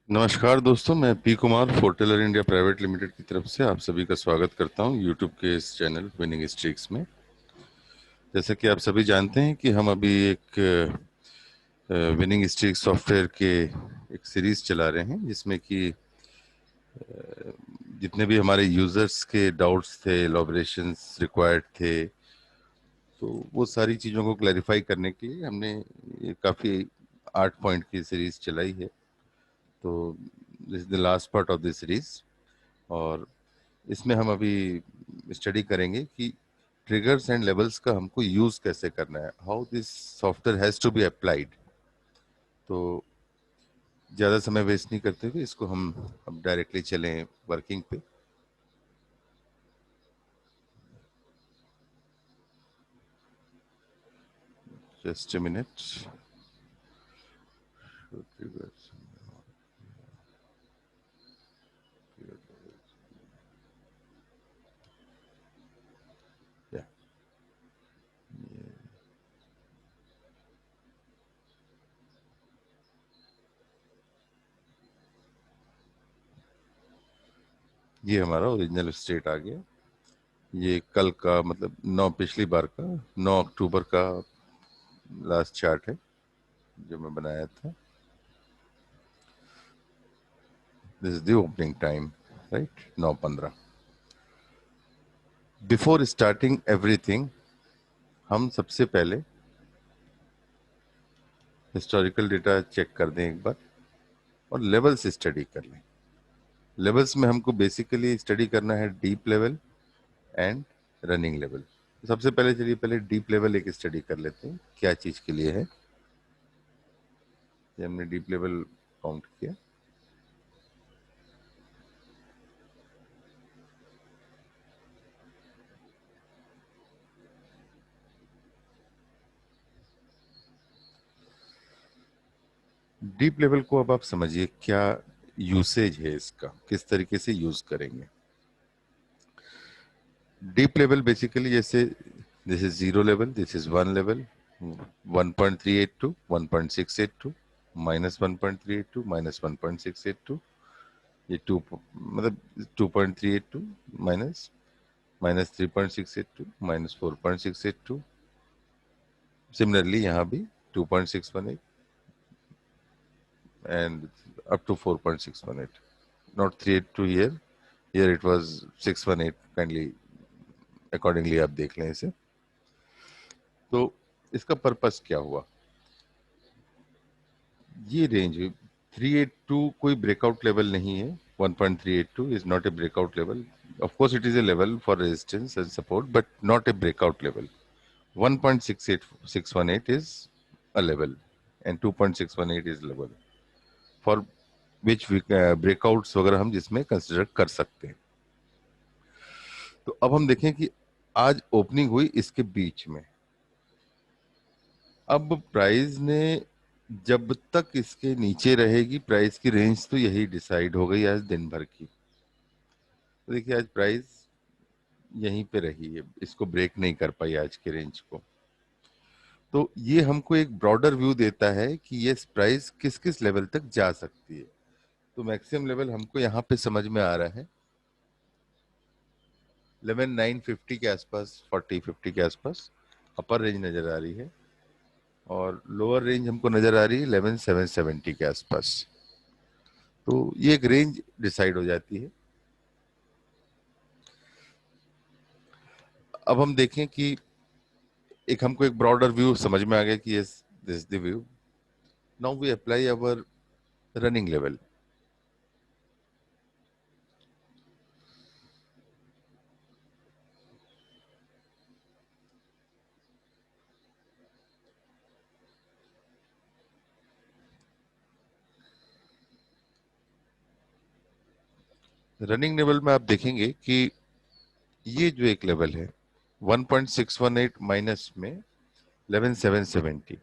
नमस्कार दोस्तों, मैं P Kumar Fortellar India private limited की तरफ से आप सभी का स्वागत करता हूं यूट्यूब के इस चैनल विनिंग स्ट्रीक्स में। जैसा कि आप सभी जानते हैं कि हम अभी एक विनिंग स्ट्रीक सॉफ्टवेयर के एक सीरीज चला रहे हैं, जिसमें कि जितने भी हमारे यूजर्स के डाउट्स थे, एलॉबरेशंस रिक्वायर्ड थे, तो वो सारी चीज़ों को क्लैरिफाई करने के लिए हमने ये काफ़ी 8 पॉइंट की सीरीज चलाई है। तो this is the last part of the series, और इसमें हम अभी स्टडी करेंगे कि ट्रिगर्स एंड लेवल्स का हमको यूज कैसे करना है, how this software has to be applied. तो ज़्यादा समय वेस्ट नहीं करते हुए इसको हम अब डायरेक्टली चलें वर्किंग पे। Just a minute. ये हमारा ओरिजिनल स्टेट आ गया। ये कल का, मतलब 9 पिछली बार का 9 अक्टूबर का लास्ट चार्ट है जो मैं बनाया था। This is the opening time, right, 9:15। Before starting everything, हम सबसे पहले हिस्टोरिकल डेटा चेक कर दें एक बार, और लेवल्स स्टडी कर लें। लेवल्स में हमको बेसिकली स्टडी करना है deep level and running level. सबसे पहले चलिए पहले डीप लेवल एक स्टडी कर लेते हैं, क्या चीज के लिए है। ये हमने डीप लेवल काउंट किया। डीप लेवल को अब आप समझिए क्या यूसेज है इसका, किस तरीके से यूज करेंगे। डीप लेवल बेसिकली जैसे, this is zero level, this is one level, 1.382, 1.682, -1.382, -1.682, ये टू, मतलब 2.382 माइनस -3.682 -4.682। सिमिलरली यहाँ भी 2.618 and up to 4.618, not 382 here it was 618, kindly accordingly आप देख लें इसे। तो इसका पर्पस क्या हुआ, ये रेंज 382 कोई ब्रेकआउट लेवल नहीं है। 1.382 is not a breakout level. Of course it is a level for resistance and support, but not a breakout level. 1.618 is a level and 2.618 is level for which we breakouts वगैरह हम जिसमें consider कर सकते हैं। तो अब हम देखें कि आज ओपनिंग हुई इसके बीच में। अब प्राइस ने, जब तक इसके नीचे रहेगी प्राइस की रेंज तो यही डिसाइड हो गई आज दिन भर की। तो देखिए आज प्राइस यहीं पे रही है, इसको ब्रेक नहीं कर पाई आज के रेंज को। तो ये हमको एक ब्रॉडर व्यू देता है कि ये प्राइस किस किस लेवल तक जा सकती है। तो मैक्सिमम लेवल हमको यहाँ पे समझ में आ रहा है 11,950 के आसपास, 40-50 के आसपास अपर रेंज नजर आ रही है, और लोअर रेंज हमको नजर आ रही है 11,770 के आसपास। तो ये एक रेंज डिसाइड हो जाती है। अब हम देखें कि एक हमको एक ब्रॉडर व्यू समझ में आ गया कि yes, this the view. Now we apply our running level. Running level में आप देखेंगे कि ये जो एक लेवल है 1.618 माइनस में 11,770,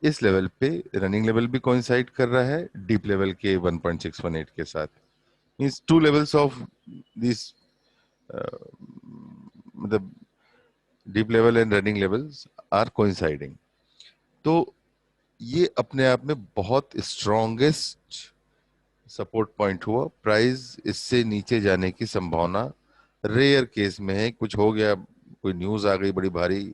इस लेवल पे रनिंग लेवल भी कोइंसाइड कर रहा है डीप लेवल के 1.618 के साथ। Means two levels of this, मतलब deep level and running levels are coinciding. तो ये अपने आप में बहुत स्ट्रॉन्गेस्ट सपोर्ट पॉइंट हुआ, प्राइस इससे नीचे जाने की संभावना रेयर केस में है, कुछ हो गया, कोई न्यूज आ गई बड़ी भारी,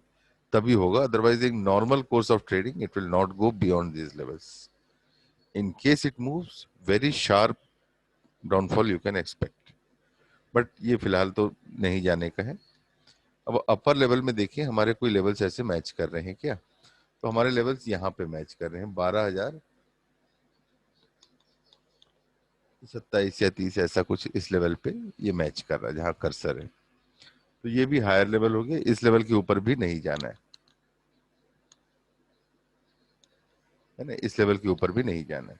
तभी होगा, otherwise in normal course of trading it will not go beyond these levels. In case it moves very sharp downfall you can expect, but ये फिलहाल तो नहीं जाने का है। अब अपर लेवल में देखिए हमारे कोई लेवल्स ऐसे मैच कर रहे हैं क्या? तो हमारे लेवल्स यहाँ पे मैच कर रहे हैं, 12,027 या 30 ऐसा कुछ इस लेवल पे ये मैच कर रहा है जहाँ कर्सर है। तो ये भी हायर लेवल हो गया, इस लेवल के ऊपर भी नहीं जाना है ना, इस लेवल के ऊपर भी नहीं जाना है।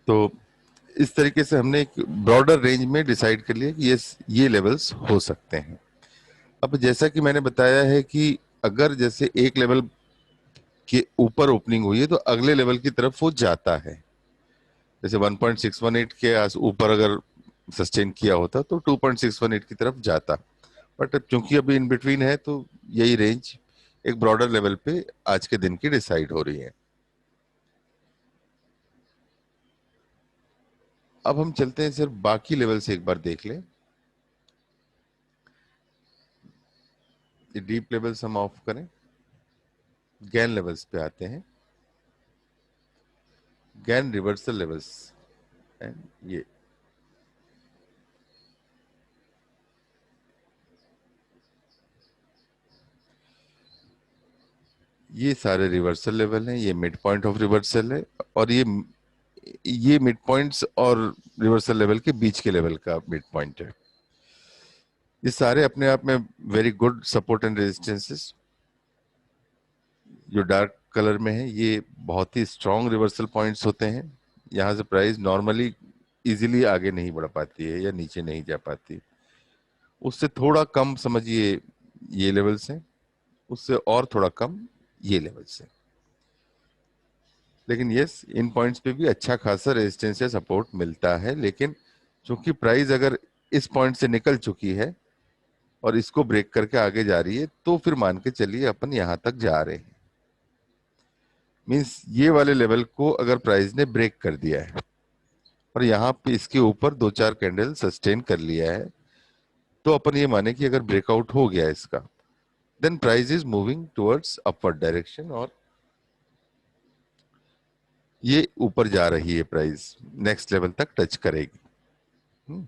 तो इस तरीके से हमने एक ब्रॉडर रेंज में डिसाइड कर लिया कि ये लेवल्स हो सकते हैं। अब जैसा कि मैंने बताया है कि अगर जैसे एक लेवल के ऊपर ओपनिंग हुई है तो अगले लेवल की तरफ वो जाता है। जैसे 1.618 के आस ऊपर अगर सस्टेन किया होता तो 2.618 की तरफ जाता, बट अब चूंकि अभी इन बिटवीन है तो यही रेंज एक ब्रॉडर लेवल पे आज के दिन की डिसाइड हो रही है। अब हम चलते हैं सिर्फ बाकी लेवल से एक बार देख लें। ये डीप लेवल्स हम ऑफ करें, गैन लेवल्स पे आते हैं, गैन रिवर्सल लेवल्स एंड ये सारे रिवर्सल लेवल हैं, ये मिड पॉइंट ऑफ रिवर्सल है, और ये मिड पॉइंट्स और रिवर्सल लेवल के बीच के लेवल का मिड पॉइंट है। ये सारे अपने आप में very good support and resistances. जो डार्क कलर में है ये बहुत ही स्ट्रॉन्ग रिवर्सल पॉइंट्स होते हैं, यहाँ से प्राइस नॉर्मली इजीली आगे नहीं बढ़ पाती है या नीचे नहीं जा पाती। उससे थोड़ा कम समझिए ये लेवल्स हैं, उससे और थोड़ा कम ये लेवल्स हैं। लेकिन यस, इन पॉइंट्स पे भी अच्छा खासा रेजिस्टेंस या सपोर्ट मिलता है, लेकिन चूंकि प्राइस अगर इस पॉइंट से निकल चुकी है और इसको ब्रेक करके आगे जा रही है तो फिर मान के चलिए अपन यहां तक जा रहे हैं। मींस ये वाले लेवल को अगर प्राइस ने ब्रेक कर दिया है और यहाँ पे इसके ऊपर दो चार कैंडल सस्टेन कर लिया है, तो अपन ये माने कि अगर ब्रेकआउट हो गया इसका, then price is moving towards upward direction और ये ऊपर जा रही है, प्राइस नेक्स्ट लेवल तक टच करेगी। हम्म।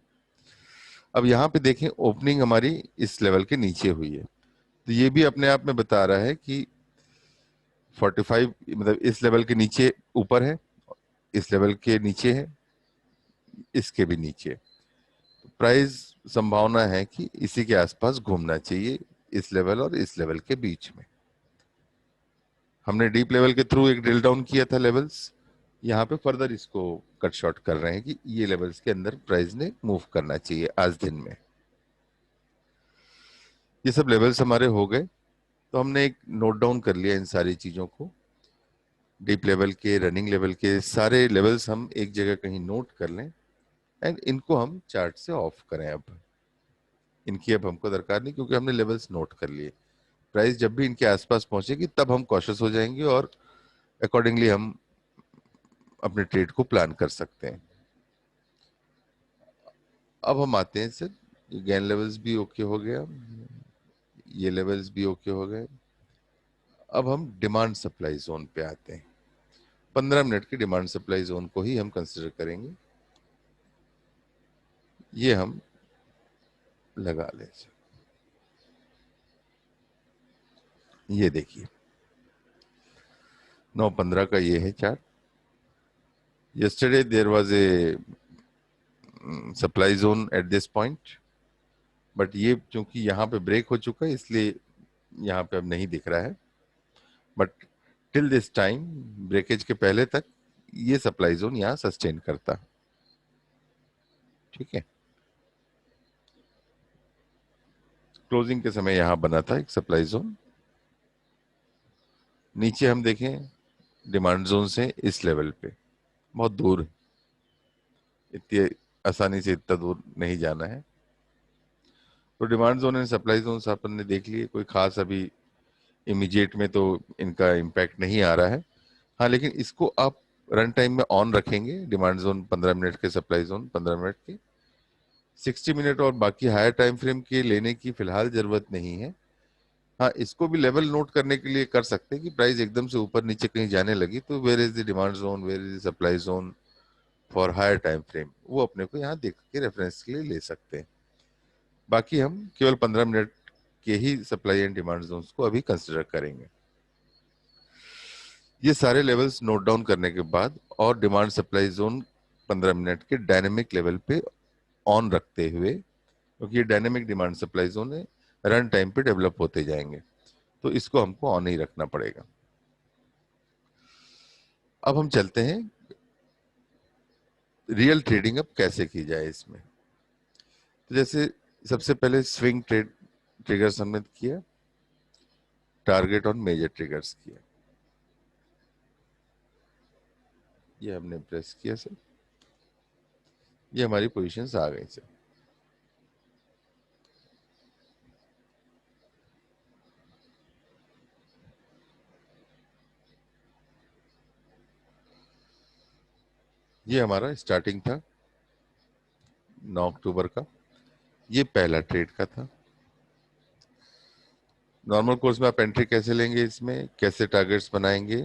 अब यहाँ पे देखें ओपनिंग हमारी इस लेवल के नीचे हुई है, तो ये भी अपने आप में बता रहा है कि 45 मतलब इस लेवल के नीचे ऊपर है, इस लेवल के नीचे है, इसके भी नीचे। प्राइस संभावना है कि इसी के आसपास घूमना चाहिए, इस लेवल और इस लेवल के बीच में। हमने डीप लेवल के थ्रू एक ड्रिल डाउन किया था लेवल्स, यहाँ पे फर्दर इसको कट शॉर्ट कर रहे हैं कि ये लेवल्स के अंदर प्राइस ने मूव करना चाहिए आज दिन में। ये सब लेवल्स हमारे हो गए, तो हमने एक नोट डाउन कर लिया इन सारी चीजों को। डीप लेवल के, रनिंग लेवल के सारे लेवल्स हम एक जगह कहीं नोट कर लें एंड इनको हम चार्ट से ऑफ करें। अब इनकी अब हमको दरकार नहीं, क्योंकि हमने लेवल्स नोट कर लिए। प्राइस जब भी इनके आसपास पहुंचेगी तब हम कॉशियस हो जाएंगे और अकॉर्डिंगली हम अपने ट्रेड को प्लान कर सकते हैं। अब हम आते हैं सर, गेन लेवल्स भी ओके हो गया, ये लेवल्स भी ओके हो गए। अब हम डिमांड सप्लाई जोन पे आते हैं। 15 मिनट की डिमांड सप्लाई जोन को ही हम कंसिडर करेंगे। ये हम लगा लें सर। ये देखिए 9:15 का ये है chart. yesterday there was a supply zone at this point, but ये चूंकि यहाँ पे ब्रेक हो चुका है इसलिए यहाँ पे अब नहीं दिख रहा है, but till this time breakage के पहले तक ये सप्लाई जोन यहाँ सस्टेन करता। ठीक है, क्लोजिंग के समय यहाँ बना था एक सप्लाई जोन। नीचे हम देखें डिमांड जोन से इस लेवल पे बहुत दूर है, इतनी आसानी से इतना दूर नहीं जाना है। तो demand zone and supply zone अपन ने देख लिए, कोई खास अभी इमीडिएट में तो इनका इम्पैक्ट नहीं आ रहा है। हाँ, लेकिन इसको आप रन टाइम में ऑन रखेंगे, डिमांड जोन 15 मिनट के, सप्लाई जोन 15 मिनट के, 60 मिनट और बाकी हायर टाइम फ्रेम के लेने की फिलहाल जरूरत नहीं है। हाँ, इसको भी लेवल नोट करने के लिए कर सकते हैं कि प्राइस एकदम से ऊपर नीचे कहीं जाने लगी तो where is the demand zone, where is the supply zone for higher time frame, वो अपने को यहाँ देख के रेफरेंस के लिए ले सकते हैं। बाकी हम केवल 15 मिनट के ही सप्लाई एंड डिमांड जोन्स को अभी कंसिडर करेंगे। ये सारे लेवल्स नोट डाउन करने के बाद और डिमांड सप्लाई जोन 15 मिनट के डायनेमिक लेवल पे ऑन रखते हुए, क्योंकि ये डायनेमिक डिमांड सप्लाई जोन है, रन टाइम पे डेवलप होते जाएंगे, तो इसको हमको ऑन ही रखना पड़ेगा। अब हम चलते हैं रियल ट्रेडिंग अब कैसे की जाए इसमें। तो जैसे सबसे पहले स्विंग ट्रिगर्स हमने किया, टारगेट ऑन मेजर ट्रिगर्स किया, ये हमने प्रेस किया सर, ये हमारी पोजीशंस आ गई सर। ये हमारा स्टार्टिंग था 9 अक्टूबर का, ये पहला ट्रेड का था। नॉर्मल कोर्स में आप एंट्री कैसे लेंगे, इसमें कैसे टारगेट्स बनाएंगे,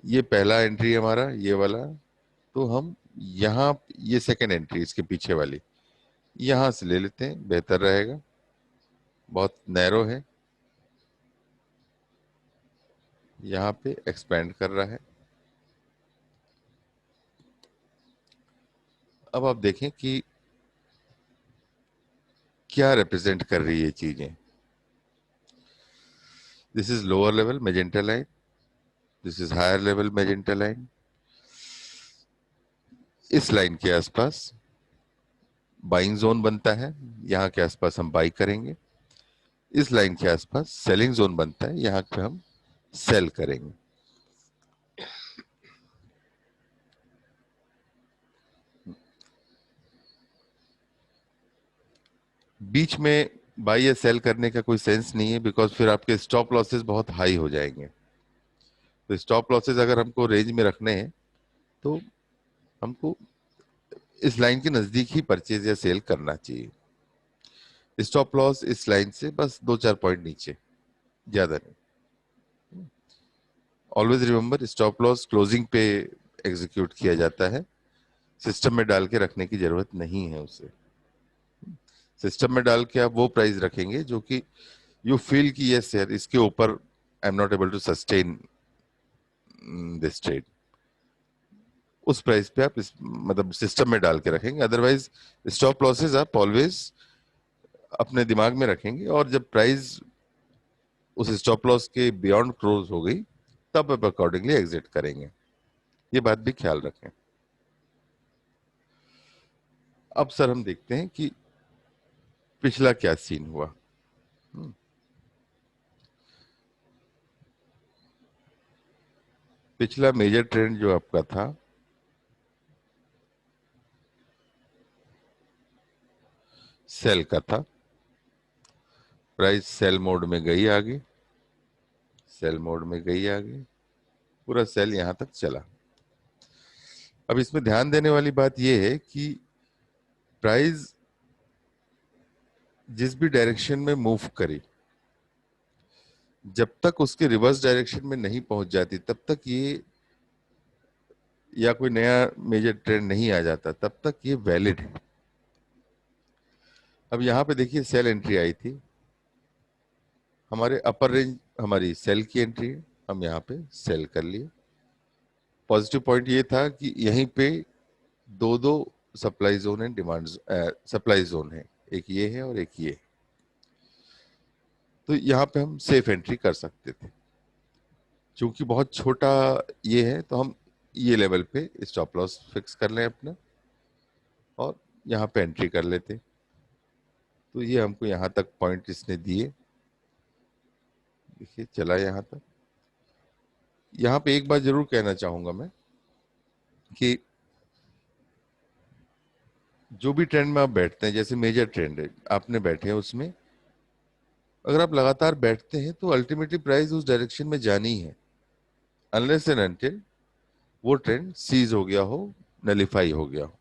ये पहला एंट्री हमारा ये वाला, तो हम यहाँ ये सेकेंड एंट्री इसके पीछे वाली यहाँ से ले लेते हैं, बेहतर रहेगा, बहुत नैरो है, यहाँ पे एक्सपेंड कर रहा है। अब आप देखें कि क्या रिप्रेजेंट कर रही है चीजें। This is lower level magenta line, this is higher level magenta line. इस लाइन के आसपास बाइंग जोन बनता है, यहाँ के आसपास हम बाई करेंगे। इस लाइन के आसपास सेलिंग जोन बनता है, यहाँ पे हम सेल करेंगे। बीच में बाई या सेल करने का कोई सेंस नहीं है, बिकॉज फिर आपके स्टॉप लॉसेस बहुत हाई हो जाएंगे। तो स्टॉप लॉसेस अगर हमको रेंज में रखने हैं तो हमको इस लाइन के नजदीक ही परचेज या सेल करना चाहिए। स्टॉप लॉस इस लाइन से बस 2-4 पॉइंट नीचे, ज्यादा नहीं। Always remember, stop loss closing पे एग्जीक्यूट किया जाता है, सिस्टम में डाल के रखने की जरूरत नहीं है उसे। सिस्टम में डाल के आप वो प्राइस रखेंगे जो कि यू फील कि यस यार इसके ऊपर I am not able to sustain this trade, उस प्राइस पे आप इस मतलब सिस्टम में डाल के रखेंगे। अदरवाइज स्टॉप लॉसेस आप ऑलवेज अपने दिमाग में रखेंगे, और जब प्राइस उस स्टॉप लॉस के बियॉन्ड क्लोज हो गई तब आप अकॉर्डिंगली एग्जिट करेंगे, ये बात भी ख्याल रखें। अब सर हम देखते हैं कि पिछला क्या सीन हुआ। हम्म, पिछला मेजर ट्रेंड जो आपका था सेल का था, प्राइस सेल मोड में गई आगे, सेल मोड में गई आगे, पूरा सेल यहां तक चला। अब इसमें ध्यान देने वाली बात यह है कि प्राइस जिस भी डायरेक्शन में मूव करी, जब तक उसके रिवर्स डायरेक्शन में नहीं पहुंच जाती तब तक ये, या कोई नया मेजर ट्रेंड नहीं आ जाता तब तक ये वैलिड है। अब यहाँ पे देखिए सेल एंट्री आई थी, हमारे अपर रेंज हमारी सेल की एंट्री है, हम यहाँ पे सेल कर लिए। पॉजिटिव पॉइंट ये था कि यहीं पे दो दो supply zone and demand supply zone है, एक ये है और एक ये, तो यहाँ पे हम सेफ एंट्री कर सकते थे। क्योंकि बहुत छोटा ये है तो हम ये लेवल पे स्टॉप लॉस फिक्स कर लें अपना और यहाँ पे एंट्री कर लेते। तो ये हमको यहाँ तक पॉइंट इसने दिए, देखिए चला यहाँ तक। यहाँ पे एक बात जरूर कहना चाहूंगा मैं कि जो भी ट्रेंड में आप बैठते हैं, जैसे मेजर ट्रेंड है आपने बैठे हैं उसमें, अगर आप लगातार बैठते हैं तो अल्टीमेटली प्राइस उस डायरेक्शन में जानी है, अनलेस एंड अनटिल वो ट्रेंड सीज हो गया हो, नलिफाई हो गया हो।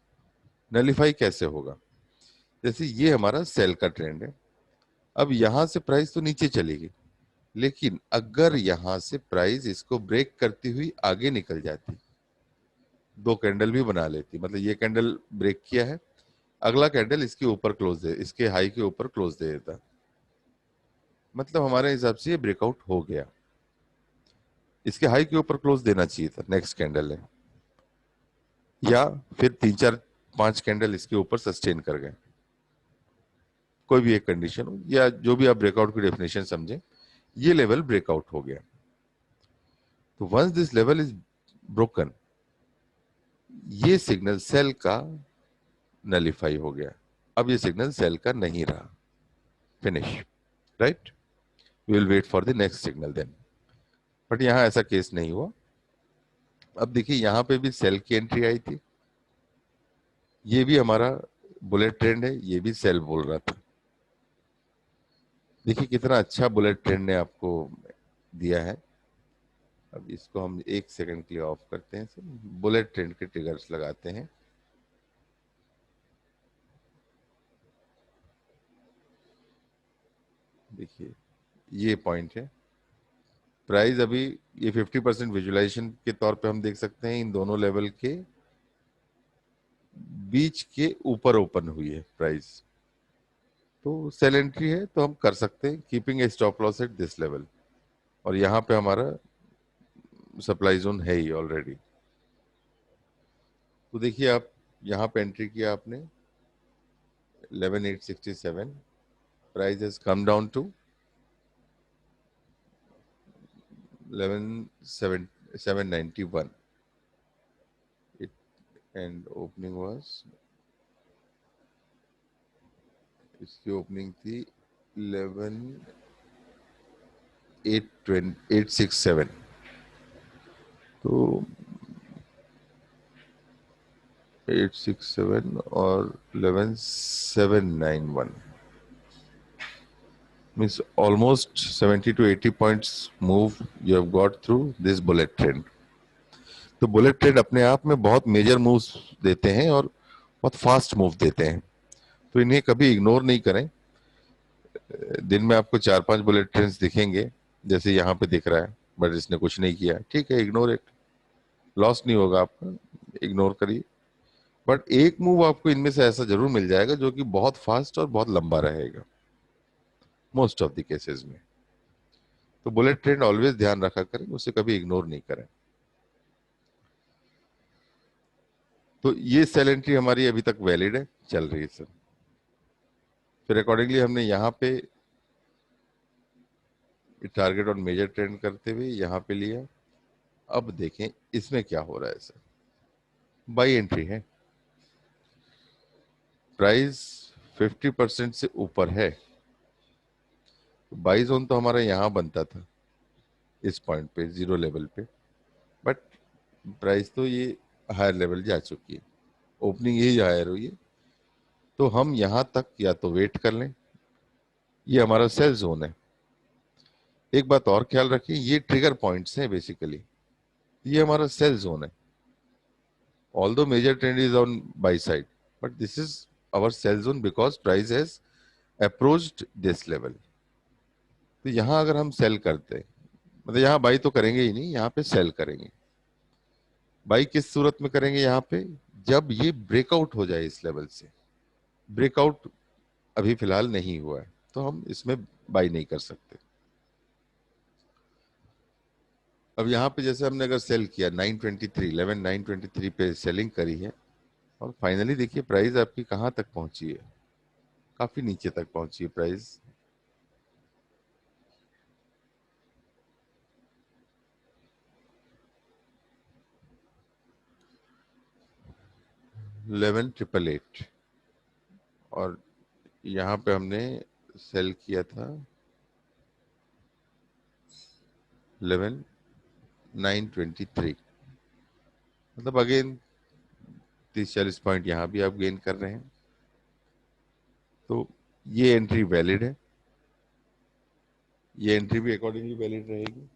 नलिफाई कैसे होगा? जैसे ये हमारा सेल का ट्रेंड है, अब यहां से प्राइस तो नीचे चलेगी, लेकिन अगर यहां से प्राइस इसको ब्रेक करती हुई आगे निकल जाती, दो कैंडल भी बना लेती, मतलब ये कैंडल ब्रेक किया है, अगला कैंडल इसके ऊपर क्लोज दे, इसके हाई के ऊपर क्लोज दे देता, मतलब हमारे हिसाब से ये ब्रेकआउट हो गया। इसके हाई के ऊपर क्लोज देना चाहिए था नेक्स्ट कैंडल है, या फिर तीन चार पांच कैंडल इसके ऊपर सस्टेन कर गए, कोई भी एक कंडीशन हो, या जो भी आप ब्रेकआउट की डेफिनेशन समझें, ये लेवल ब्रेकआउट हो गया। तो once this level is broken, ये सिग्नल सेल का नलिफाई हो गया, अब ये सिग्नल सेल का नहीं रहा, finish, right? We will wait for the next signal then. But यहां ऐसा केस नहीं हुआ। अब देखिए यहां पे भी सेल की एंट्री आई थी, ये भी हमारा बुलेट ट्रेंड है, ये भी सेल बोल रहा था। देखिए कितना अच्छा बुलेट ट्रेंड ने आपको दिया है। अब इसको हम एक सेकंड के लिए ऑफ करते हैं, सर बुलेट ट्रेंड के ट्रिगर्स लगाते हैं। देखिए ये पॉइंट है, प्राइस अभी ये 50% विजुअलाइजेशन के तौर पे हम देख सकते हैं, इन दोनों लेवल के बीच के ऊपर ओपन हुई है प्राइस, तो सेल एंट्री है तो हम कर सकते हैं, keeping A stop loss at this level. और यहाँ पे हमारा सप्लाई जोन है ही ऑलरेडी। तो देखिए आप यहाँ पे एंट्री किया आपने 11,867, price has come down to 11,791, it and opening was, इसकी ओपनिंग थी 11,867, तो 867 और 11,791 means almost 70 to 80 points move you have got through this bullet trend. तो बुलेट ट्रेंड अपने आप में बहुत मेजर मूव्स देते हैं और बहुत फास्ट मूव देते हैं, तो इन्हें कभी इग्नोर नहीं करें। दिन में आपको चार पांच बुलेट ट्रेंड्स दिखेंगे, जैसे यहाँ पे दिख रहा है, बट इसने कुछ नहीं किया, ठीक है, इग्नोर इट, लॉस नहीं होगा आपका, इग्नोर करिए। बट एक मूव आपको इनमें से ऐसा जरूर मिल जाएगा जो कि बहुत फास्ट और बहुत लंबा रहेगा, मोस्ट ऑफ द केसेस में। तो बुलेट ट्रेंड ऑलवेज ध्यान रखा करें, उसे कभी इग्नोर नहीं करें। तो ये सेल एंट्री हमारी अभी तक वैलिड है, चल रही है सर। फिर अकॉर्डिंगली हमने यहाँ पे टारगेट और मेजर ट्रेंड करते हुए यहाँ पे लिया। अब देखें इसमें क्या हो रहा है सर, बाई एंट्री है, प्राइस 50% से ऊपर है, बाई जोन तो हमारा यहाँ बनता था इस पॉइंट पे, जीरो लेवल पे, बट प्राइस तो ये हायर लेवल जा चुकी है, ओपनिंग यही हायर हुई है, तो हम यहाँ तक या तो वेट कर लें, ये हमारा सेल जोन है। एक बात और ख्याल रखिए, ये ट्रिगर पॉइंट्स हैं बेसिकली, ये हमारा सेल जोन है, although major trend is on buy side, but this is our sell zone because price has approached this level। तो यहां अगर हम सेल करते हैं, मतलब यहाँ बाई तो करेंगे ही नहीं, यहाँ पे सेल करेंगे। बाई किस सूरत में करेंगे? यहाँ पे जब ये ब्रेकआउट हो जाए इस लेवल से, ब्रेकआउट अभी फिलहाल नहीं हुआ है तो हम इसमें बाई नहीं कर सकते। अब यहाँ पे जैसे हमने अगर सेल किया 923, 11,923 पे सेलिंग करी है, और फाइनली देखिए प्राइस आपकी कहाँ तक पहुंची है, काफी नीचे तक पहुंची है प्राइस, 11,888, और यहाँ पे हमने सेल किया था 11,923, मतलब अगेन 30-40 पॉइंट यहाँ भी आप गेन कर रहे हैं, तो ये एंट्री वैलिड है। ये एंट्री भी अकॉर्डिंगली वैलिड रहेगी।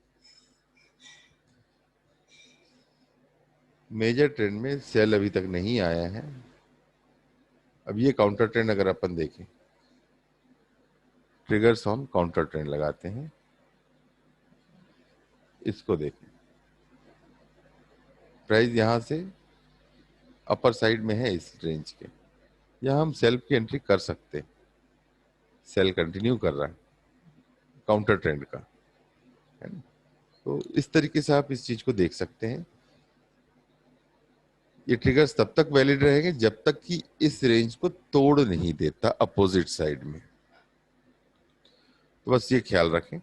मेजर ट्रेंड में सेल अभी तक नहीं आया है। अब ये काउंटर ट्रेंड अगर अपन देखें, ट्रिगर्स ऑन काउंटर ट्रेंड लगाते हैं, इसको देखें, प्राइस यहां से अपर साइड में है इस रेंज के, यहाँ हम सेल की एंट्री कर सकते हैं। सेल कंटिन्यू कर रहा है काउंटर ट्रेंड का, है ना। तो इस तरीके से आप इस चीज को देख सकते हैं। ये ट्रिगर्स तब तक वैलिड रहेंगे जब तक कि इस रेंज को तोड़ नहीं देता अपोजिट साइड में। तो बस ये ख्याल रखें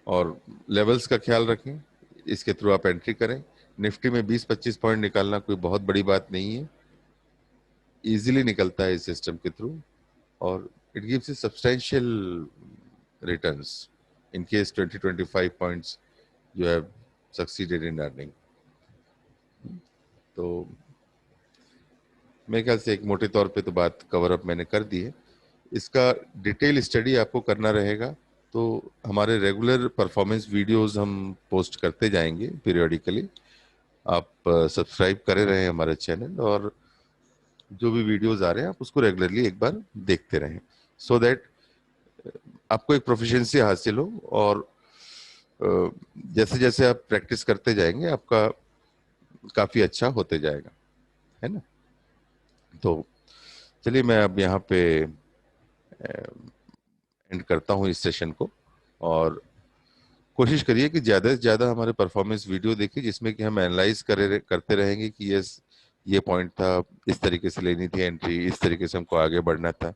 और लेवल्स का ख्याल रखें, इसके थ्रू आप एंट्री करें। निफ्टी में 20-25 पॉइंट निकालना कोई बहुत बड़ी बात नहीं है, इजीली निकलता है इस सिस्टम के थ्रू, और it gives you substantial returns in case 20-25 points you have succeeded in earning. तो मेरे ख्याल से एक मोटे तौर पे तो बात कवर अप मैंने कर दी है। इसका डिटेल स्टडी आपको करना रहेगा तो हमारे रेगुलर परफॉर्मेंस वीडियोस हम पोस्ट करते जाएंगे पीरियोडिकली। आप सब्सक्राइब करे रहें हमारे चैनल, और जो भी वीडियोस आ रहे हैं आप उसको रेगुलरली एक बार देखते रहें, सो दैट आपको एक प्रोफिशिएंसी हासिल हो, और जैसे जैसे आप प्रैक्टिस करते जाएंगे आपका काफी अच्छा होते जाएगा, है ना। तो चलिए मैं अब यहाँ पे एंड करता हूँ इस सेशन को, और कोशिश करिए कि ज़्यादा से ज़्यादा हमारे परफॉर्मेंस वीडियो देखिए जिसमें कि हम एनालाइज करते रहेंगे कि यस ये पॉइंट था, इस तरीके से लेनी थी एंट्री, इस तरीके से हमको आगे बढ़ना था।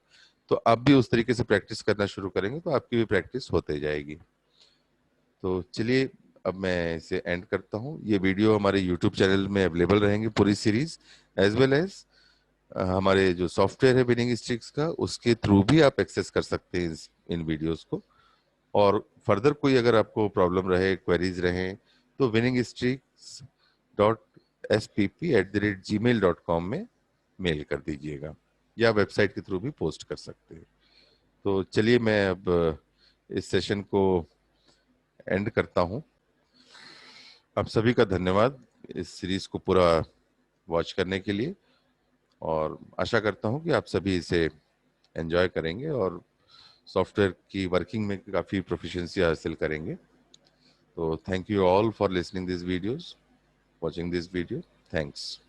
तो आप भी उस तरीके से प्रैक्टिस करना शुरू करेंगे तो आपकी भी प्रैक्टिस होते जाएगी। तो चलिए अब मैं इसे एंड करता हूँ। ये वीडियो हमारे यूट्यूब चैनल में अवेलेबल रहेंगे पूरी सीरीज, एज वेल एज हमारे जो सॉफ्टवेयर है विनिंग स्ट्रिक्स का, उसके थ्रू भी आप एक्सेस कर सकते हैं इन वीडियोस को। और फर्दर कोई अगर आपको प्रॉब्लम रहे, क्वेरीज रहे, तो winningstreaks.spp@gmail.com में मेल कर दीजिएगा, या वेबसाइट के थ्रू भी पोस्ट कर सकते हैं। तो चलिए मैं अब इस सेशन को एंड करता हूँ। आप सभी का धन्यवाद इस सीरीज को पूरा वॉच करने के लिए, और आशा करता हूँ कि आप सभी इसे एंजॉय करेंगे और सॉफ्टवेयर की वर्किंग में काफ़ी प्रोफिशिएंसी हासिल करेंगे। So thank you all for listening these videos, watching this video. Thanks.